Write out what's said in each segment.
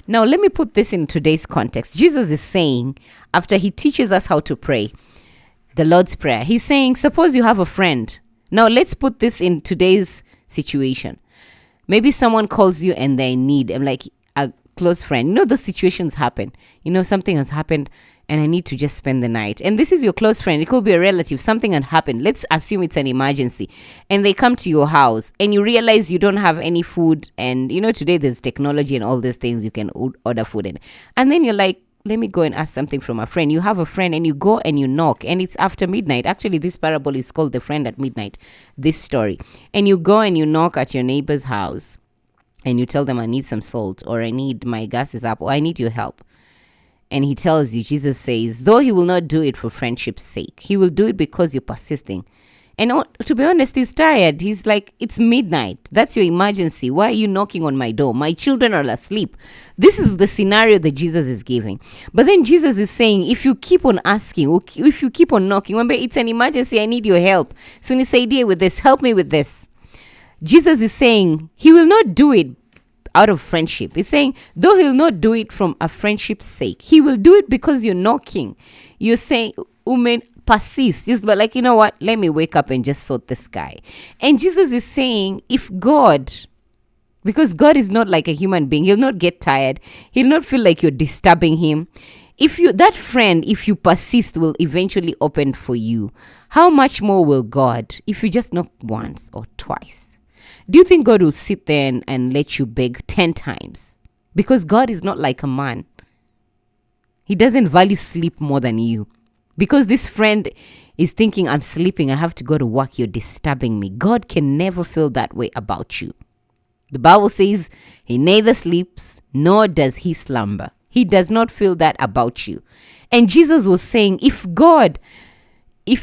Now, let me put this in today's context. Jesus is saying, after he teaches us how to pray, the Lord's Prayer, he's saying, suppose you have a friend. Now, let's put this in today's situation. Maybe someone calls you and they're in need. I'm like a close friend. Those situations happen. Something has happened and I need to just spend the night. And this is your close friend. It could be a relative. Something had happened. Let's assume it's an emergency. And they come to your house and you realize you don't have any food. And, today there's technology and all these things. You can order food in. And then you're like, let me go and ask something from a friend. You have a friend and you go and you knock and it's after midnight. Actually, this parable is called The Friend at Midnight, this story. And you go and you knock at your neighbor's house and you tell them, I need some salt, or my gas is up, or I need your help. And he tells you, Jesus says, though he will not do it for friendship's sake, he will do it because you're persisting. And to be honest, he's tired. He's like, it's midnight. That's your emergency. Why are you knocking on my door? My children are asleep. This is the scenario that Jesus is giving. But then Jesus is saying, if you keep on asking, if you keep on knocking, remember, it's an emergency. I need your help. So deal with this. Help me with this. Jesus is saying he will not do it out of friendship. He's saying, though he'll not do it from a friendship's sake, he will do it because you're knocking. You're saying, persist. Just but like, what? Let me wake up and just sort this guy. And Jesus is saying, if God, because God is not like a human being, he'll not get tired. He'll not feel like you're disturbing him. If you persist, will eventually open for you. How much more will God, if you just knock once or twice? Do you think God will sit there and let you beg 10 times? Because God is not like a man. He doesn't value sleep more than you. Because this friend is thinking, I'm sleeping, I have to go to work, you're disturbing me. God can never feel that way about you. The Bible says he neither sleeps nor does he slumber. He does not feel that about you. And Jesus was saying, if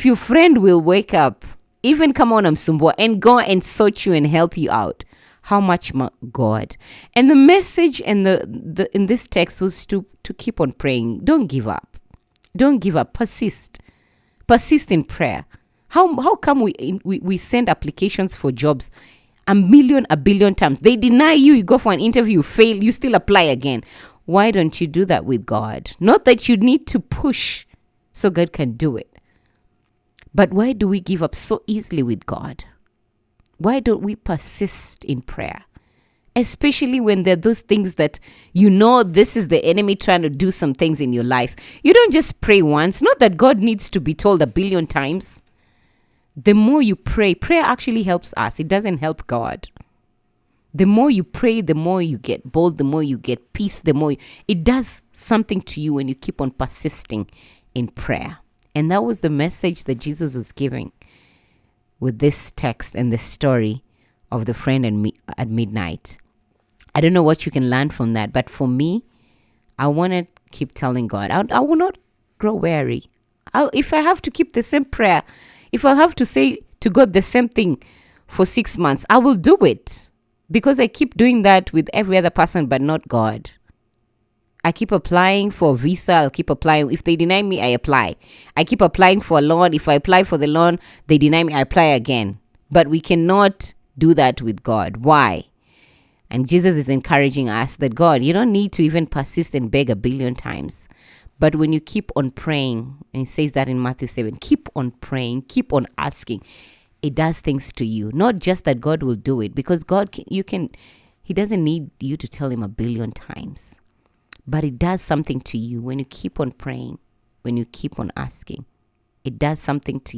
your friend will wake up, even come on Msumbua, and go and sort you and help you out, how much more God? And the message in this text was to keep on praying. Don't give up. Don't give up. Persist. Persist in prayer. How come we send applications for jobs a billion times? They deny you. You go for an interview, you fail, you still apply again. Why don't you do that with God? Not that you need to push so God can do it. But why do we give up so easily with God? Why don't we persist in prayer? Especially when there are those things that this is the enemy trying to do some things in your life. You don't just pray once. Not that God needs to be told a billion times. The more you pray, prayer actually helps us. It doesn't help God. The more you pray, the more you get bold, the more you get peace, it does something to you when you keep on persisting in prayer. And that was the message that Jesus was giving with this text and the story of the friend at midnight. I don't know what you can learn from that, but for me, I want to keep telling God, I will not grow weary. If I have to keep the same prayer, if I have to say to God the same thing for 6 months, I will do it, because I keep doing that with every other person, but not God. I keep applying for a visa. I'll keep applying. If they deny me, I apply. I keep applying for a loan. If I apply for the loan, they deny me, I apply again. But we cannot do that with God. Why? And Jesus is encouraging us that God, you don't need to even persist and beg a billion times. But when you keep on praying, and he says that in Matthew 7, keep on praying, keep on asking, it does things to you. Not just that God will do it, because he doesn't need you to tell him a billion times. But it does something to you when you keep on praying, when you keep on asking. It does something to you.